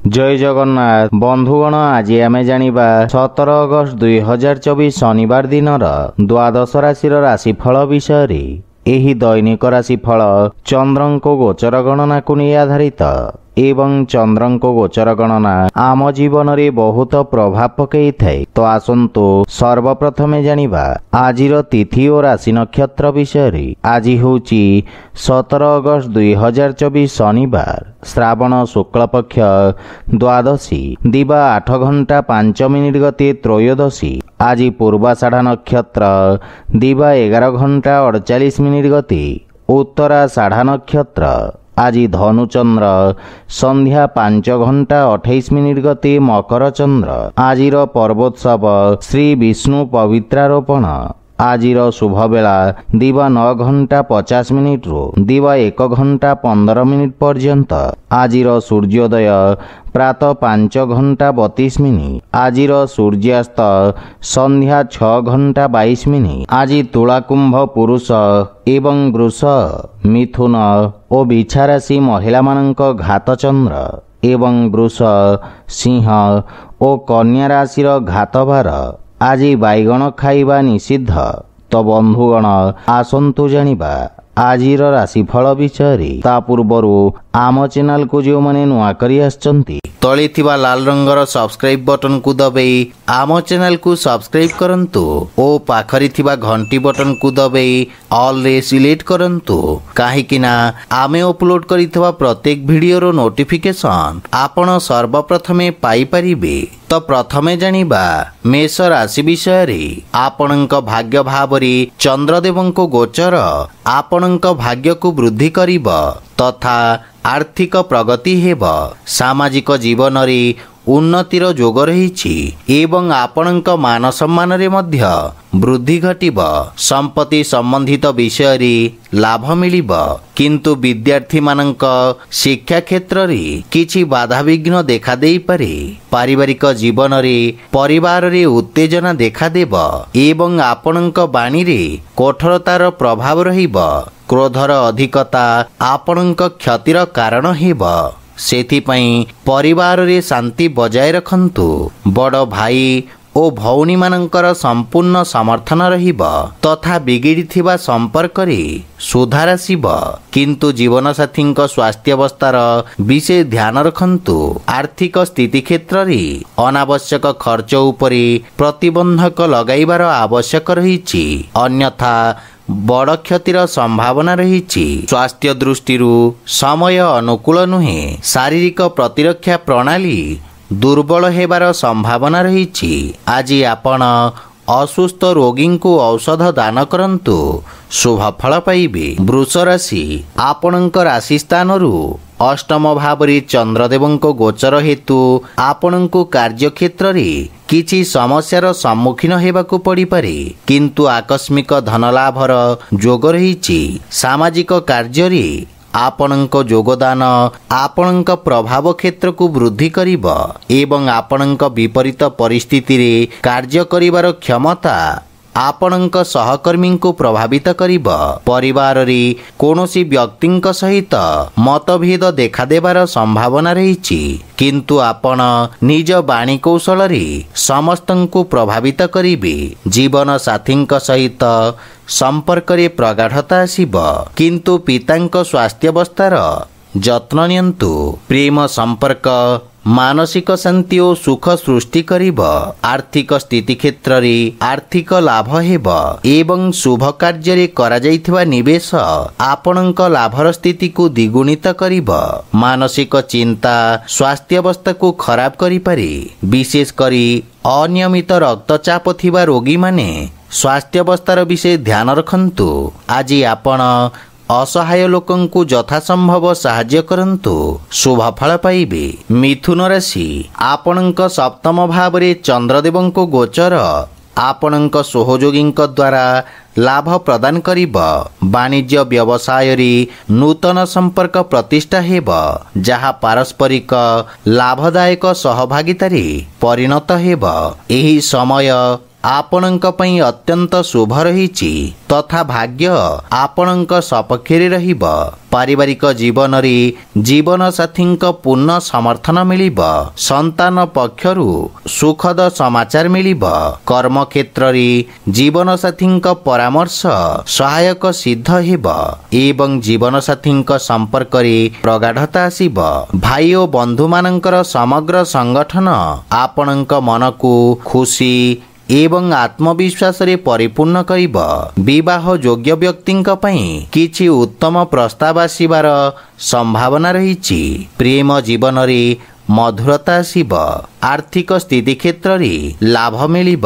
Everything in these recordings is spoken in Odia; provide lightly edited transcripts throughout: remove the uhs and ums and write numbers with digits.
जय जगन्नाथ बंधुगण आज आम जानिबा 17 अगस्त 2024 शनिवार दिन द्वादश राशि राशिफल विषय रे। एही दैनिक राशिफल चंद्रंको गोचर गणना को नहीं आधारित एवं चंद्रंको गोचर गणना आम जीवन रे बहुत प्रभाव पकई थाए। तो आसंतु सर्वप्रथमे जानिबा आजिर तिथि और राशि नक्षत्र विषय रे। आज होची 17 अगस्त 2024 शनिवार श्रावण शुक्ल पक्ष द्वादशी दिवा 8 घंटा 5 मिनिट गति त्रयोदशी। आज पूर्वाषाढ़ नक्षत्र दिवा 11 घंटा 48 मिनिट गति उत्तराषाढ़ नक्षत्र। आज धनुचंद्र संध्या 5 घंटा 28 मिनिट गति मकर चंद्र। आजिर पर्वोत्सव श्री विष्णु पवित्रारोपण। आजिर शुभ बेला दिवा 9 घंटा 50 मिनिट रु दिवा 1 घंटा 15 मिनिट पर्यंत। आजिर सूर्योदय प्रातः 5 घंटा 32 मिनिट। आजिर सूर्यास्त संध्या 6 घंटा 22 मिनिट। आज तुला कुंभ पुरुष एवं वृष मिथुन और बिछा राशि महिला मानक घात चंद्र एवं वृष सिंह और कन्या राशि घात भार। आज बैगण खाइबा निषिद्ध। तो बंधुगण आसंतु जानिबा आजिर राशिफल विषय रे। ता पूर्वरु आम चैनल को जो माने नुआ करी आछंती तळे थिबा लाल रंगर सब्सक्राइब बटन को दबाई आम चैनल को सब्सक्राइब करंतु ओ पाखरी थिबा घंटी बटन को दबाई ऑल रे सिलेक्ट करंतु काहेकिना आमे अपलोड करिथबा प्रत्येक वीडियो रो नोटिफिकेशन आपण सर्वप्रथमे पाई परिबे। तो प्रथमे जानिबा मेष राशि विषय रे। आपणक भाग्य भावरी चंद्रदेवंको गोचर आपणक भाग्य को वृद्धि करिब तथा आर्थिक प्रगति हेब। सामाजिक जीवन रे उन्नतिर जोग रही एवं आपणक मान सम्मान रे मध्य वृद्धि घटिब। संपत्ति संबंधित विषय रे लाभ मिलिब किंतु विद्यार्थी मानक शिक्षा क्षेत्र रे किछि बाधा विघ्न देखा देई पारे। पारिवारिक जीवन रे परिवार रे उत्तेजना देखा देब एवं आपणक बाणी रे कठोरतार प्रभाव रहिब। क्रोधर अधिकता आपणक क्षतिर कारण हेब। सेथिपई परिवार रे शांति बजाय रखंतु। बड़ भाई ओ भौणी मानकर संपूर्ण समर्थन रहिब तथा बिगिड़िथिबा संपर्क रे सुधार आसिब किंतु जीवन साथी स्वास्थ्य अवस्थार विशेष ध्यान रखंतु। आर्थिक स्थिति क्षेत्र रे अनावश्यक खर्च उपरे प्रतिबंधक लगाइबार आवश्यक रहिछि अन्यथा बड़ क्षतिर संभावना रही। स्वास्थ्य दृष्टि समय अनुकूल नुहे। शारीरिक प्रतिरक्षा प्रणाली दुर्बल हेबार संभावना रही। आज आपण असुस्थ रोगी को औषध दान करंतु शुभ फल पाइबे। वृष राशि आपणक राशि स्थान अष्टम भावरी चंद्रदेवंको गोचर हेतु आपणको कार्य क्षेत्र रे किछि समस्यार सम्मुखीन हेबाकु पड़ी पारे किंतु आकस्मिक धन लाभर जोग रही। सामाजिक कार्य रे आपणक योगदान आपणक प्रभाव क्षेत्र को वृद्धि करिब एवं आपणक विपरीत परिस्थिति रे कार्य करिवार क्षमता आपणक सहकर्मी को प्रभावित करिब। परिवार रे कोनोसी व्यक्तिंक सहित मतभेद देखा देबार संभावना रही किंतु आपण निज बाणी कौशल रे समस्तंकु प्रभावित करिबे। जीवन साथींक सहित संपर्क रे प्रगाढ़ता आसिब किंतु पितांक स्वास्थ्य अवस्थार जत्न नियंतु। प्रेम संपर्क मानसिक शांति और सुख सृष्टि करिब। आर्थिक स्थिति क्षेत्र रे आर्थिक लाभ हेब एवं शुभ कार्य रे करा जाइथिबा निवेश आपणक लाभर स्थिति को द्विगुणित करिब। मानसिक चिंता स्वास्थ्य अवस्था को खराब करि पारे। विशेष करी अनियमित रक्तचाप थिबा रोगी माने स्वास्थ्य अवस्थार विशेष ध्यान रखंतु। आज आपण असहाय लोकं को यथासंभव साहाय्य करंतु शुभ फल पाइबे। मिथुन राशि आपणक सप्तम भाव रे चंद्रदेवंको गोचर आपणक सहयोगींक द्वारा लाभ प्रदान करिब। वाणिज्य व्यवसाय रे नूतन संपर्क प्रतिष्ठा हेब जहा पारस्परिक लाभदायक सहभागिता रे परिणत हेब। एही समय ଆପଣଙ୍କ ପାଇଁ ଅତ୍ୟନ୍ତ ଶୁଭ ରହିଛି ତଥା ଭାଗ୍ୟ ଆପଣଙ୍କ ସପକ୍ଷରେ ରହିବ। ପାରିବାରିକ ଜୀବନରେ ଜୀବନସାଥୀଙ୍କ ପୂର୍ଣ୍ଣ ସମର୍ଥନ ମିଳିବ। ସନ୍ତାନ ପକ୍ଷରୁ ସୁଖଦ ସମାଚାର ମିଳିବ। କର୍ମକ୍ଷେତ୍ରରେ ଜୀବନସାଥୀଙ୍କ ପରାମର୍ଶ ସହାୟକ ସିଦ୍ଧ ହେବ ଏବଂ ଜୀବନସାଥୀଙ୍କ ସମ୍ପର୍କରେ ପ୍ରଗାଢ଼ତା ଆସିବ। ଭାଇ ଓ ବନ୍ଧୁମାନଙ୍କର ସମଗ୍ର ସଂଗଠନ ଆପଣଙ୍କ ମନକୁ ଖୁସି ଏବଂ ଆତ୍ମବିଶ୍ୱାସରେ ପରିପୂର୍ଣ୍ଣ କରିବ। ବିବାହ ଯୋଗ୍ୟ ବ୍ୟକ୍ତିଙ୍କ ପାଇଁ କିଛି ଉତ୍ତମ ପ୍ରସ୍ତାବ ଆସିବାର ସମ୍ଭାବନା ରହିଛି। ପ୍ରେମ ଜୀବନରେ ମଧୁରତା ଆସିବ। ଆର୍ଥିକ ସ୍ଥିତି କ୍ଷେତ୍ରରେ ଲାଭ ମିଳିବ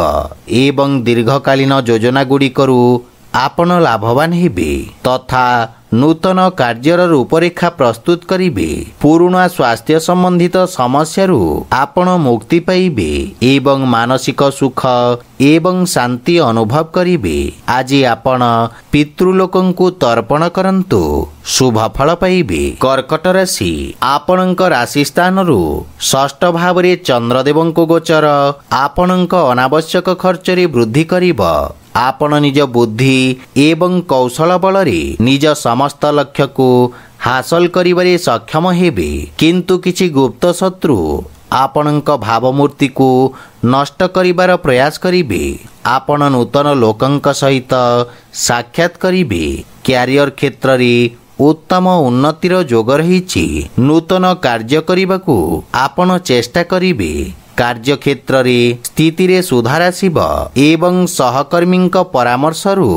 ଏବଂ ଦୀର୍ଘକାଳୀନ ଯୋଜନା ଗୁଡ଼ିକରୁ ଆପଣ ଲାଭବାନ ହେବେ ତଥା ନୂତନ କାର୍ଯ୍ୟର ରୂପରେଖା ପ୍ରସ୍ତୁତ କରିବେ। ପୁରୁଣା ସ୍ୱାସ୍ଥ୍ୟ ସମ୍ବନ୍ଧିତ ସମସ୍ୟାରୁ ଆପଣ ମୁକ୍ତି ପାଇବେ ଏବଂ ମାନସିକ ସୁଖ ଏବଂ ଶାନ୍ତି ଅନୁଭବ କରିବେ। ଆଜି ଆପଣ ପିତୃଲୋକଙ୍କୁ ତର୍ପଣ କରନ୍ତୁ, ଶୁଭ ଫଳ ପାଇବେ। କର୍କଟ ରାଶି, ଆପଣଙ୍କ ରାଶି ସ୍ଥାନରୁ ଷଷ୍ଠ ଭାବରେ ଚନ୍ଦ୍ରଦେବଙ୍କ ଗୋଚର ଆପଣଙ୍କ ଅନାବଶ୍ୟକ ଖର୍ଚ୍ଚରେ ବୃଦ୍ଧି କରିବ। ଆପଣ ନିଜ ବୁଦ୍ଧି ଏବଂ କୌଶଳ ବଳରେ ନିଜ ସମସ୍ତ ଲକ୍ଷ୍ୟକୁ ହାସଲ କରିବାରେ ସକ୍ଷମ ହେବେ, କିନ୍ତୁ କିଛି ଗୁପ୍ତ ଶତ୍ରୁ ଆପଣଙ୍କ ଭାବମୂର୍ତ୍ତିକୁ ନଷ୍ଟ କରିବାର ପ୍ରୟାସ କରିବେ। ଆପଣ ନୂତନ ଲୋକଙ୍କ ସହିତ ସାକ୍ଷାତ କରିବେ। କ୍ୟାରିୟର କ୍ଷେତ୍ରରେ ଉତ୍ତମ ଉନ୍ନତିର ଯୋଗ ରହିଛି। ନୂତନ କାର୍ଯ୍ୟ କରିବାକୁ ଆପଣ ଚେଷ୍ଟା କରିବେ। କାର୍ଯ୍ୟକ୍ଷେତ୍ରରେ ସ୍ଥିତିରେ ସୁଧାର ଆସିବ ଏବଂ ସହକର୍ମୀଙ୍କ ପରାମର୍ଶରୁ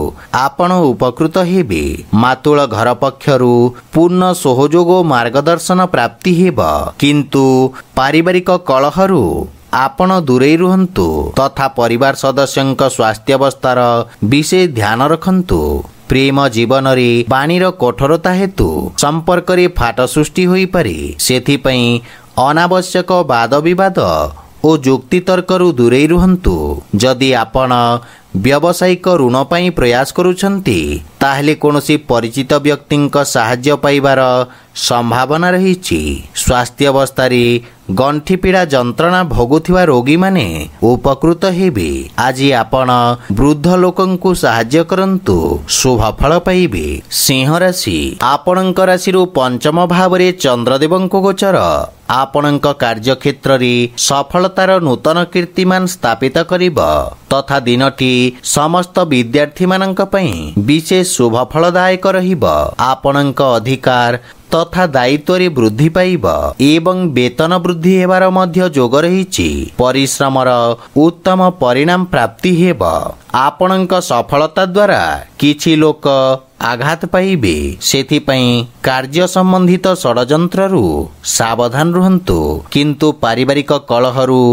ଆପଣ ଉପକୃତ ହେବେ। ମାତୁଳ ଘର ପକ୍ଷରୁ ପୂର୍ଣ୍ଣ ସହଯୋଗ ଓ ମାର୍ଗଦର୍ଶନ ପ୍ରାପ୍ତି ହେବ, କିନ୍ତୁ ପାରିବାରିକ କଳହରୁ ଆପଣ ଦୂରେଇ ରୁହନ୍ତୁ ତଥା ପରିବାର ସଦସ୍ୟଙ୍କ ସ୍ୱାସ୍ଥ୍ୟାବସ୍ଥାର ବିଶେଷ ଧ୍ୟାନ ରଖନ୍ତୁ। ପ୍ରେମ ଜୀବନରେ ବାଣୀର କଠୋରତା ହେତୁ ସମ୍ପର୍କରେ ଫାଟ ସୃଷ୍ଟି ହୋଇପାରେ। ସେଥିପାଇଁ ଅନାବଶ୍ୟକ ବାଦ ବିବାଦ ଓ ଯୁକ୍ତିତର୍କରୁ ଦୂରେଇ ରୁହନ୍ତୁ। ଯଦି ଆପଣ ବ୍ୟବସାୟିକ ଋଣ ପାଇଁ ପ୍ରୟାସ କରୁଛନ୍ତି, ତାହେଲେ କୌଣସି ପରିଚିତ ବ୍ୟକ୍ତିଙ୍କ ସାହାଯ୍ୟ ପାଇବାର ସମ୍ଭାବନା ରହିଛି। ସ୍ୱାସ୍ଥ୍ୟାବସ୍ଥାରେ ଗଣ୍ଠିପୀଡ଼ା ଯନ୍ତ୍ରଣା ଭୋଗୁଥିବା ରୋଗୀମାନେ ଉପକୃତ ହେବେ। ଆଜି ଆପଣ ବୃଦ୍ଧ ଲୋକଙ୍କୁ ସାହାଯ୍ୟ କରନ୍ତୁ, ଶୁଭ ଫଳ ପାଇବେ। ସିଂହ ରାଶି, ଆପଣଙ୍କ ରାଶିରୁ ପଞ୍ଚମ ଭାବରେ ଚନ୍ଦ୍ରଦେବଙ୍କ ଗୋଚର ଆପଣଙ୍କ କାର୍ଯ୍ୟକ୍ଷେତ୍ରରେ ସଫଳତାର ନୂତନ କୀର୍ତ୍ତିମାନ ସ୍ଥାପିତ କରିବ ତଥା ଦିନଟି ସମସ୍ତ ବିଦ୍ୟାର୍ଥୀମାନଙ୍କ ପାଇଁ ବିଶେଷ ଶୁଭ ଫଳଦାୟକ ରହିବ। ଆପଣଙ୍କ ଅଧିକାର ତଥା ଦାୟିତ୍ୱରେ ବୃଦ୍ଧି ପାଇବ ଏବଂ ବେତନ ବୃଦ୍ଧି ହେବାର ମଧ୍ୟ ଯୋଗ ରହିଛି। ପରିଶ୍ରମର ଉତ୍ତମ ପରିଣାମ ପ୍ରାପ୍ତି ହେବ। ଆପଣଙ୍କ ସଫଳତା ଦ୍ୱାରା କିଛି ଲୋକ ଆଘାତ ପାଇବେ, ସେଥିପାଇଁ କାର୍ଯ୍ୟ ସମ୍ବନ୍ଧିତ ଷଡ଼ଯନ୍ତ୍ରରୁ ସାବଧାନ ରୁହନ୍ତୁ। କିନ୍ତୁ ପାରିବାରିକ କଳହରୁ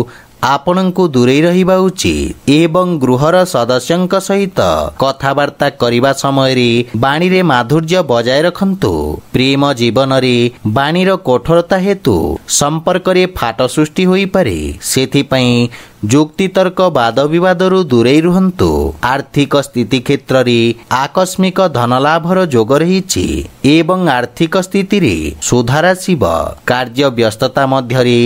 ଆପଣଙ୍କୁ ଦୂରେଇ ରହିବା ଉଚିତ ଏବଂ ଗୃହର ସଦସ୍ୟଙ୍କ ସହିତ କଥାବାର୍ତ୍ତା କରିବା ସମୟରେ ବାଣୀରେ ମାଧୁର୍ଯ୍ୟ ବଜାୟ ରଖନ୍ତୁ। ପ୍ରେମ ଜୀବନରେ ବାଣୀର କଠୋରତା ହେତୁ ସମ୍ପର୍କରେ ଫାଟ ସୃଷ୍ଟି ହୋଇପାରେ, ସେଥିପାଇଁ ଯୁକ୍ତିତର୍କ ବାଦ ବିବାଦରୁ ଦୂରେଇ ରୁହନ୍ତୁ। ଆର୍ଥିକ ସ୍ଥିତି କ୍ଷେତ୍ରରେ ଆକସ୍ମିକ ଧନଲାଭର ଯୋଗ ରହିଛି ଏବଂ ଆର୍ଥିକ ସ୍ଥିତିରେ ସୁଧାର ଆସିବ। କାର୍ଯ୍ୟ ବ୍ୟସ୍ତତା ମଧ୍ୟରେ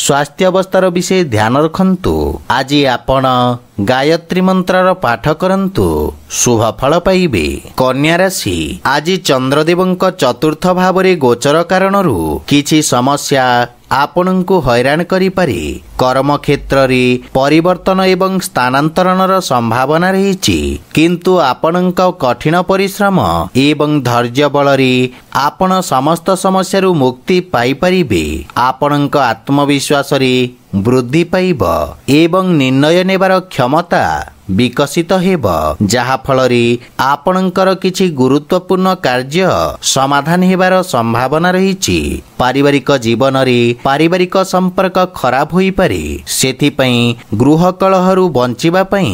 ସ୍ୱାସ୍ଥ୍ୟାବସ୍ଥାର ବିଶେଷ ଧ୍ୟାନ ରଖନ୍ତୁ। ଆଜି ଆପଣ ଗାୟତ୍ରୀ ମନ୍ତ୍ରର ପାଠ କରନ୍ତୁ, ଶୁଭ ଫଳ ପାଇବେ। କନ୍ୟା ରାଶି, ଆଜି ଚନ୍ଦ୍ରଦେବଙ୍କ ଚତୁର୍ଥ ଭାବରେ ଗୋଚର କାରଣରୁ କିଛି ସମସ୍ୟା ଆପଣଙ୍କୁ ହଇରାଣ କରିପାରେ। କର୍ମକ୍ଷେତ୍ରରେ ପରିବର୍ତ୍ତନ ଏବଂ ସ୍ଥାନାନ୍ତରଣର ସମ୍ଭାବନା ରହିଛି, କିନ୍ତୁ ଆପଣଙ୍କ କଠିନ ପରିଶ୍ରମ ଏବଂ ଧୈର୍ଯ୍ୟ ବଳରେ ଆପଣ ସମସ୍ତ ସମସ୍ୟାରୁ ମୁକ୍ତି ପାଇପାରିବେ। ଆପଣଙ୍କ ଆତ୍ମବିଶ୍ୱାସରେ ବୃଦ୍ଧି ପାଇବ ଏବଂ ନିର୍ଣ୍ଣୟ ନେବାର କ୍ଷମତା ବିକଶିତ ହେବ, ଯାହା ଫଳରେ ଆପଣଙ୍କର କିଛି ଗୁରୁତ୍ୱପୂର୍ଣ୍ଣ କାର୍ଯ୍ୟ ସମାଧାନ ହେବାର ସମ୍ଭାବନା ରହିଛି। ପାରିବାରିକ ଜୀବନରେ ପାରିବାରିକ ସମ୍ପର୍କ ଖରାପ ହୋଇପାରେ, ସେଥିପାଇଁ ଗୃହ କଳହରୁ ବଞ୍ଚିବା ପାଇଁ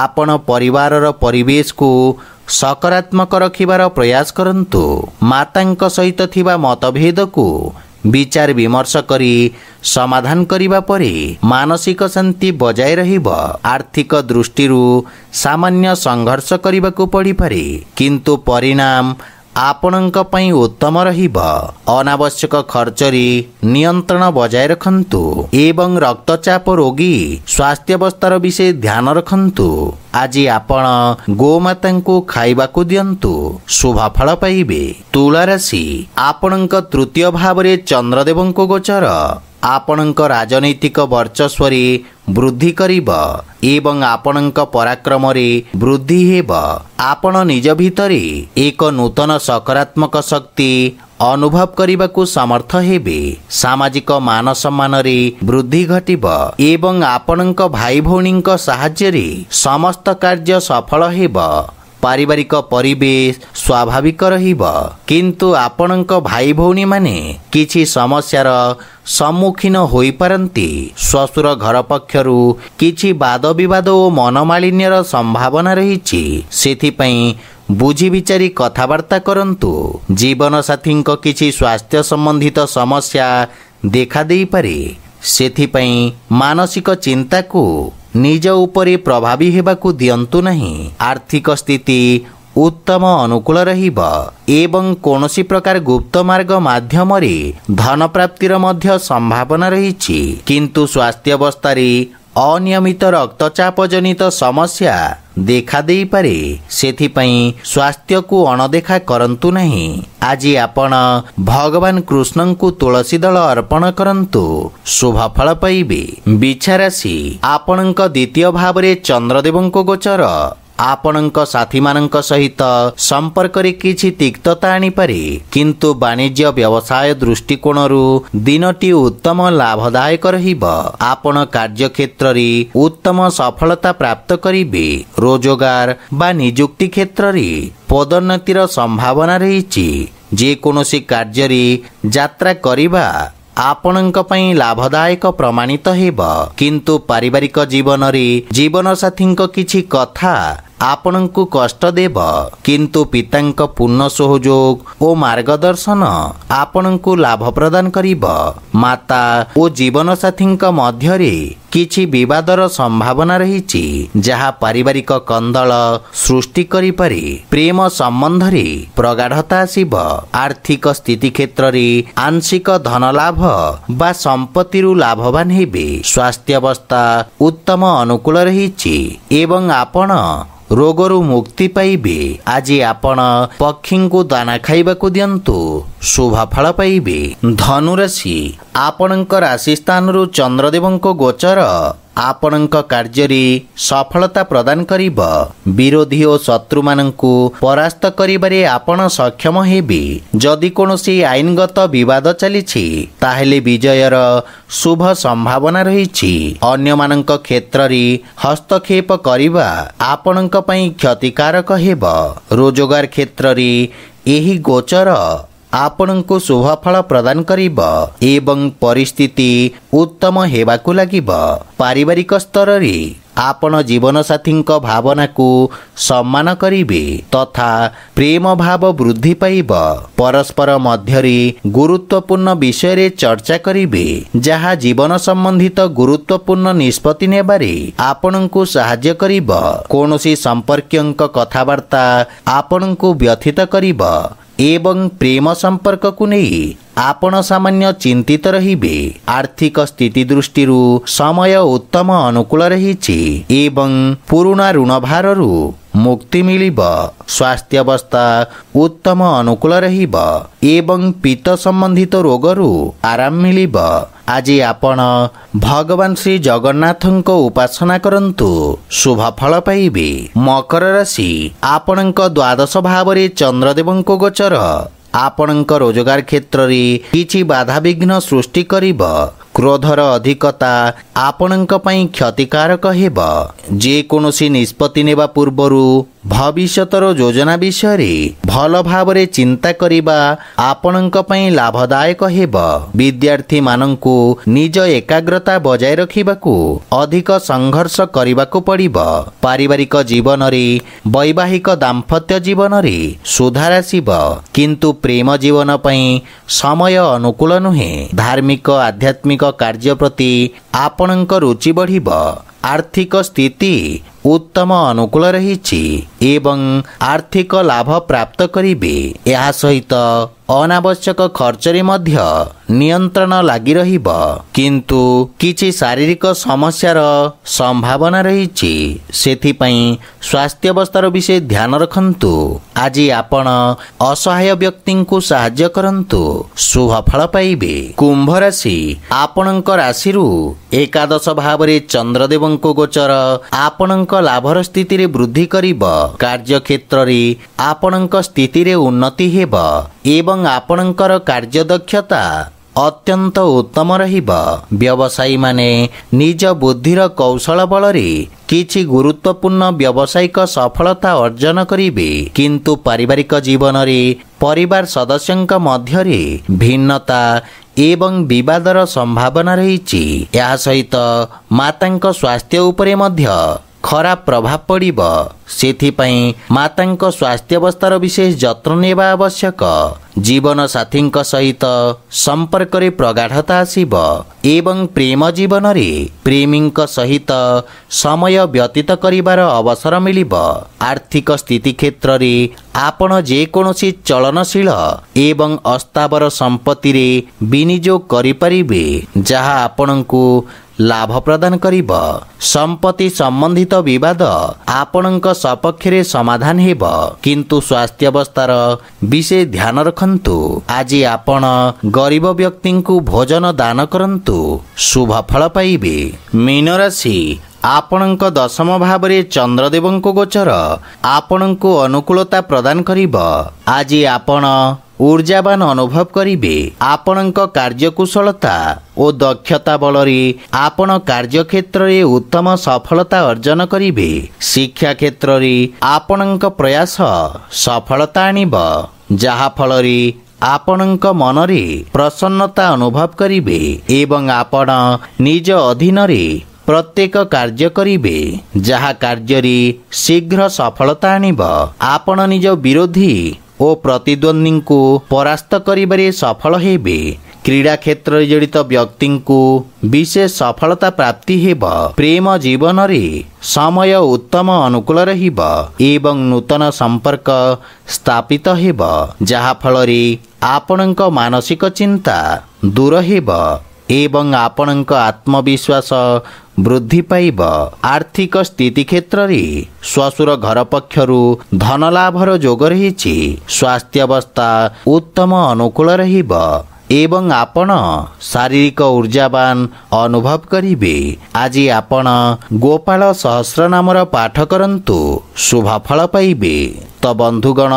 ଆପଣ ପରିବାରର ପରିବେଶକୁ ସକାରାତ୍ମକ ରଖିବାର ପ୍ରୟାସ କରନ୍ତୁ। ମାତାଙ୍କ ସହିତ ଥିବା ମତଭେଦକୁ ବିଚାର ବିମର୍ଶ କରି ସମାଧାନ କରିବା ପରେ ମାନସିକ ଶାନ୍ତି ବଜାୟ ରହିବ। ଆର୍ଥିକ ଦୃଷ୍ଟିରୁ ସାମାନ୍ୟ ସଂଘର୍ଷ କରିବାକୁ ପଡ଼ିପାରେ, କିନ୍ତୁ ପରିଣାମ ଆପଣଙ୍କ ପାଇଁ ଉତ୍ତମ ରହିବ। ଅନାବଶ୍ୟକ ଖର୍ଚ୍ଚରେ ନିୟନ୍ତ୍ରଣ ବଜାୟ ରଖନ୍ତୁ ଏବଂ ରକ୍ତଚାପ ରୋଗୀ ସ୍ୱାସ୍ଥ୍ୟାବସ୍ଥାର ବିଷୟ ଧ୍ୟାନ ରଖନ୍ତୁ। ଆଜି ଆପଣ ଗୋମାତାଙ୍କୁ ଖାଇବାକୁ ଦିଅନ୍ତୁ, ଶୁଭ ଫଳ ପାଇବେ। ତୁଳା ରାଶି, ଆପଣଙ୍କ ତୃତୀୟ ଭାବରେ ଚନ୍ଦ୍ରଦେବଙ୍କ ଗୋଚର ଆପଣଙ୍କ ରାଜନୈତିକ ବର୍ଚସ୍ୱରେ ବୃଦ୍ଧି କରିବ ଏବଂ ଆପଣଙ୍କ ପରାକ୍ରମରେ ବୃଦ୍ଧି ହେବ। ଆପଣ ନିଜ ଭିତରେ ଏକ ନୂତନ ସକାରାତ୍ମକ ଶକ୍ତି ଅନୁଭବ କରିବାକୁ ସମର୍ଥ ହେବେ। ସାମାଜିକ ମାନ ସମ୍ମାନରେ ବୃଦ୍ଧି ଘଟିବ ଏବଂ ଆପଣଙ୍କ ଭାଇ ଭଉଣୀଙ୍କ ସାହାଯ୍ୟରେ ସମସ୍ତ କାର୍ଯ୍ୟ ସଫଳ ହେବ। ପାରିବାରିକ ପରିବେଶ ସ୍ୱାଭାବିକ ରହିବ, କିନ୍ତୁ ଆପଣଙ୍କ ଭାଇ ଭଉଣୀମାନେ କିଛି ସମସ୍ୟାର ସମ୍ମୁଖୀନ ହୋଇପାରନ୍ତି। ଶ୍ୱଶୁର ଘର ପକ୍ଷରୁ କିଛି ବାଦ ବିବାଦ ଓ ମନମାଳିନ୍ୟର ସମ୍ଭାବନା ରହିଛି, ସେଥିପାଇଁ ବୁଝି ବିଚାରି କଥାବାର୍ତ୍ତା କରନ୍ତୁ। ଜୀବନସାଥୀଙ୍କ କିଛି ସ୍ୱାସ୍ଥ୍ୟ ସମ୍ବନ୍ଧିତ ସମସ୍ୟା ଦେଖାଦେଇପାରେ, ସେଥିପାଇଁ ମାନସିକ ଚିନ୍ତାକୁ ନିଜ ଉପରେ ପ୍ରଭାବୀ ହେବାକୁ ଦିଅନ୍ତୁ ନାହିଁ। ଆର୍ଥିକ ସ୍ଥିତି ଉତ୍ତମ ଅନୁକୂଳ ରହିବ ଏବଂ କୌଣସି ପ୍ରକାର ଗୁପ୍ତ ମାର୍ଗ ମାଧ୍ୟମରେ ଧନ ପ୍ରାପ୍ତିର ମଧ୍ୟ ସମ୍ଭାବନା ରହିଛି, କିନ୍ତୁ ସ୍ୱାସ୍ଥ୍ୟାବସ୍ଥାରେ ଅନିୟମିତ ରକ୍ତଚାପ ଜନିତ ସମସ୍ୟା ଦେଖାଦେଇପାରେ, ସେଥିପାଇଁ ସ୍ୱାସ୍ଥ୍ୟକୁ ଅଣଦେଖା କରନ୍ତୁ ନାହିଁ। ଆଜି ଆପଣ ଭଗବାନ କୃଷ୍ଣଙ୍କୁ ତୁଳସୀ ଦଳ ଅର୍ପଣ କରନ୍ତୁ, ଶୁଭ ଫଳ ପାଇବେ। ବିଛା ରାଶି, ଆପଣଙ୍କ ଦ୍ୱିତୀୟ ଭାବରେ ଚନ୍ଦ୍ରଦେବଙ୍କ ଗୋଚର ଆପଣଙ୍କ ସାଥୀମାନଙ୍କ ସହିତ ସମ୍ପର୍କରେ କିଛି ତିକ୍ତତା ଆଣିପାରେ, କିନ୍ତୁ ବାଣିଜ୍ୟ ବ୍ୟବସାୟ ଦୃଷ୍ଟିକୋଣରୁ ଦିନଟି ଉତ୍ତମ ଲାଭଦାୟକ ରହିବ। ଆପଣ କାର୍ଯ୍ୟକ୍ଷେତ୍ରରେ ଉତ୍ତମ ସଫଳତା ପ୍ରାପ୍ତ କରିବେ। ରୋଜଗାର ବା ନିଯୁକ୍ତି କ୍ଷେତ୍ରରେ ପଦୋନ୍ନତିର ସମ୍ଭାବନା ରହିଛି। ଯେକୌଣସି କାର୍ଯ୍ୟରେ ଯାତ୍ରା କରିବା ଆପଣଙ୍କ ପାଇଁ ଲାଭଦାୟକ ପ୍ରମାଣିତ ହେବ, କିନ୍ତୁ ପାରିବାରିକ ଜୀବନରେ ଜୀବନସାଥୀଙ୍କ କିଛି କଥା ଆପଣଙ୍କୁ କଷ୍ଟ ଦେବ, କିନ୍ତୁ ପିତାଙ୍କ ପୂର୍ଣ୍ଣ ସହଯୋଗ ଓ ମାର୍ଗଦର୍ଶନ ଆପଣଙ୍କୁ ଲାଭ ପ୍ରଦାନ କରିବ। ମାତା ଓ ଜୀବନସାଥୀଙ୍କ ମଧ୍ୟରେ କିଛି ବିବାଦର ସମ୍ଭାବନା ରହିଛି, ଯାହା ପାରିବାରିକ କନ୍ଦଳ ସୃଷ୍ଟି କରିପାରେ। ପ୍ରେମ ସମ୍ବନ୍ଧରେ ପ୍ରଗାଢ଼ତା ଆସିବ। ଆର୍ଥିକ ସ୍ଥିତି କ୍ଷେତ୍ରରେ ଆଂଶିକ ଧନ ଲାଭ ବା ସମ୍ପତ୍ତିରୁ ଲାଭବାନ ହେବେ। ସ୍ୱାସ୍ଥ୍ୟାବସ୍ଥା ଉତ୍ତମ ଅନୁକୂଳ ରହିଛି ଏବଂ ଆପଣ ରୋଗରୁ ମୁକ୍ତି ପାଇବେ। ଆଜି ଆପଣ ପକ୍ଷୀଙ୍କୁ ଦାନା ଖାଇବାକୁ ଦିଅନ୍ତୁ, ଶୁଭ ଫଳ ପାଇବେ। ଧନୁରାଶି, ଆପଣଙ୍କ ରାଶି ସ୍ଥାନରୁ ଚନ୍ଦ୍ରଦେବଙ୍କ ଗୋଚର ଆପଣଙ୍କ କାର୍ଯ୍ୟରେ ସଫଳତା ପ୍ରଦାନ କରିବ। ବିରୋଧୀ ଓ ଶତ୍ରୁମାନଙ୍କୁ ପରାସ୍ତ କରିବାରେ ଆପଣ ସକ୍ଷମ ହେବେ। ଯଦି କୌଣସି ଆଇନଗତ ବିବାଦ ଚାଲିଛି, ତାହେଲେ ବିଜୟର ଶୁଭ ସମ୍ଭାବନା ରହିଛି। ଅନ୍ୟମାନଙ୍କ କ୍ଷେତ୍ରରେ ହସ୍ତକ୍ଷେପ କରିବା ଆପଣଙ୍କ ପାଇଁ କ୍ଷତିକାରକ ହେବ। ରୋଜଗାର କ୍ଷେତ୍ରରେ ଏହି ଗୋଚର ଆପଣଙ୍କୁ ଶୁଭ ଫଳ ପ୍ରଦାନ କରିବ ଏବଂ ପରିସ୍ଥିତି ଉତ୍ତମ ହେବାକୁ ଲାଗିବ। ପାରିବାରିକ ସ୍ତରରେ ଆପଣ ଜୀବନସାଥୀଙ୍କ ଭାବନାକୁ ସମ୍ମାନ କରିବେ ତଥା ପ୍ରେମ ଭାବ ବୃଦ୍ଧି ପାଇବ। ପରସ୍ପର ମଧ୍ୟରେ ଗୁରୁତ୍ୱପୂର୍ଣ୍ଣ ବିଷୟରେ ଚର୍ଚ୍ଚା କରିବେ, ଯାହା ଜୀବନ ସମ୍ବନ୍ଧିତ ଗୁରୁତ୍ୱପୂର୍ଣ୍ଣ ନିଷ୍ପତ୍ତି ନେବାରେ ଆପଣଙ୍କୁ ସାହାଯ୍ୟ କରିବ। କୌଣସି ସମ୍ପର୍କୀୟଙ୍କ କଥାବାର୍ତ୍ତା ଆପଣଙ୍କୁ ବ୍ୟଥିତ କରିବ ଏବଂ ପ୍ରେମ ସମ୍ପର୍କକୁ ନେଇ ଆପଣ ସାମାନ୍ୟ ଚିନ୍ତିତ ରହିବେ। ଆର୍ଥିକ ସ୍ଥିତି ଦୃଷ୍ଟିରୁ ସମୟ ଉତ୍ତମ ଅନୁକୂଳ ରହିଛି ଏବଂ ପୁରୁଣା ଋଣ ଭାରରୁ ମୁକ୍ତି ମିଳିବ। ସ୍ୱାସ୍ଥ୍ୟାବସ୍ଥା ଉତ୍ତମ ଅନୁକୂଳ ରହିବ ଏବଂ ପିତ୍ତ ସମ୍ବନ୍ଧିତ ରୋଗରୁ ଆରାମ ମିଳିବ। ଆଜି ଆପଣ ଭଗବାନ ଶ୍ରୀ ଜଗନ୍ନାଥଙ୍କ ଉପାସନା କରନ୍ତୁ, ଶୁଭ ଫଳ ପାଇବେ। ମକର ରାଶି, ଆପଣଙ୍କ ଦ୍ୱାଦଶ ଭାବରେ ଚନ୍ଦ୍ରଦେବଙ୍କ ଗୋଚର ଆପଣଙ୍କ ରୋଜଗାର କ୍ଷେତ୍ରରେ କିଛି ବାଧାବିଘ୍ନ ସୃଷ୍ଟି କରିବ। କ୍ରୋଧର ଅଧିକତା ଆପଣଙ୍କ ପାଇଁ କ୍ଷତିକାରକ ହେବ। ଯେକୌଣସି ନିଷ୍ପତ୍ତି ନେବା ପୂର୍ବରୁ ଭବିଷ୍ୟତର ଯୋଜନା ବିଷୟରେ ଭଲ ଭାବରେ ଚିନ୍ତା କରିବା ଆପଣଙ୍କ ପାଇଁ ଲାଭଦାୟକ ହେବ। ବିଦ୍ୟାର୍ଥୀମାନଙ୍କୁ ନିଜ ଏକାଗ୍ରତା ବଜାୟ ରଖିବାକୁ ଅଧିକ ସଂଘର୍ଷ କରିବାକୁ ପଡ଼ିବ। ପାରିବାରିକ ଜୀବନରେ ବୈବାହିକ ଦାମ୍ପତ୍ୟ ଜୀବନରେ ସୁଧାର ଆସିବ, କିନ୍ତୁ ପ୍ରେମ ଜୀବନ ପାଇଁ ସମୟ ଅନୁକୂଳ ନୁହେଁ। ଧାର୍ମିକ ଆଧ୍ୟାତ୍ମିକ କାର୍ଯ୍ୟ ପ୍ରତି ଆପଣଙ୍କ ରୁଚି ବଢ଼ିବ। ଆର୍ଥିକ ସ୍ଥିତି उत्तम अनुकूल रही एवं आर्थिक लाभ प्राप्त करिबे। यह सहित अनावश्यक खर्चरे मध्य नियंत्रण लगी रहिब, किंतु किछि शारीरिक समस्यार संभावना रही। सेथिपई स्वास्थ्य अवस्थार विषय ध्यान रखंतु। आज आपण असहाय व्यक्ति को साहाय्य करंतु, शुभ फल पाइबे। कुंभ राशि, आपणक राशिरु एकादश भावरे चंद्रदेव को गोचर आपणक लाभर स्थिति रे वृद्धि करिब। कार्य क्षेत्र रे आपणक स्थिति रे उन्नति हेब एवं आपणकर कार्यदक्षता अत्यंत उत्तम रहिब। व्यवसायी माने निज बुद्धिर कौशल बलरे किछि गुरुत्वपूर्ण व्यावसायिक सफलता अर्जन करिबे, किंतु पारिवारिक जीवन रे परिवार सदस्यंक मध्यरे भिन्नता एवं विवादर संभावना रही। या सहित मातांक स्वास्थ्य उपरे मध्य खराब प्रभाव पड़िब। सेथिपई मातांक स्वास्थ्य अवस्थार विशेष जत्न नेबा आवश्यक। जीवन साथी सहित संपर्क रे प्रगाढ़ता आसिब एवं प्रेम जीवन रे प्रेमी सहित समय व्यतीत करिबार अवसर मिलिब। आर्थिक स्थिति क्षेत्र रे आपण जे कोनोसी चलनशील एवं अस्थावर संपत्ति रे विनियोग करि परिबे, जहा आपणकु लाभ प्रदान करिब। संपत्ति संबंधित विवाद आपणक सपक्ष रे समाधान हेब, किंतु स्वास्थ्य अवस्थार विषय ध्यान रखंतु। आज आपण गरीब व्यक्ति को भोजन दान करंतु, शुभ फल पाइबे। मीन राशि, आपणक दशम भावरे चंद्रदेव को गोचर आपणको अनुकूलता प्रदान करिब। आज आपण ऊर्जावान अनुभव करिबे। आपणक कार्यकुशलता और दक्षता बलरे आपण कार्यक्षेत्र रे उत्तम सफलता अर्जन करिबे। शिक्षा क्षेत्र रे आपणक प्रयास सफलता आनिब, जहा फलरे आपणक मनरे प्रसन्नता अनुभव करिबे एवं आपण निज अधीन रे प्रत्येक कार्य करिबे, जहा कार्य रे शीघ्र सफलता आनिब। आपण निज विरोधी और प्रतिद्वंदी को परास्त करिबारे सफल हेबे। क्रीड़ा क्षेत्र जड़ित व्यक्ति को विशेष सफलता प्राप्ति हेब। प्रेम जीवन रे समय उत्तम अनुकूल रहिब एवं नूतन संपर्क स्थापित हेब, जहा फलरे आपणक मानसिक चिंता दूर हेब एवं आपणक आत्मविश्वास वृद्धि पाइब। आर्थिक स्थिति क्षेत्र रे श्वशुर घर पक्षरु धन लाभर जोग रही। स्वास्थ्य अवस्था उत्तम अनुकूल रहिब एवं आपण शारीरिक ऊर्जावान अनुभव करिबे। आज आपण गोपाल सहस्र नामर पाठ करंतु, शुभ फल पाइबे। तो बंधुगण,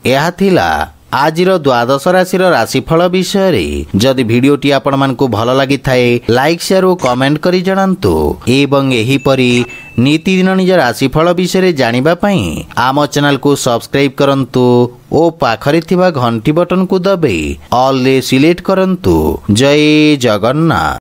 यह थिला आजिर द्वादश राशिर राशिफल विषय। जदि भिडियोटी आपण मानकु भल लागि थाए लाइक शेयर और कमेंट करि जणांतु एवं एही परी नीतिदिन निज राशिफल विषय जानिबा पई आम चैनल को सब्सक्राइब करंतु ओ पाखरे थिबा घंटी बटन को दबे ऑल रे सिलेक्ट करंतु। जय जगन्नाथ।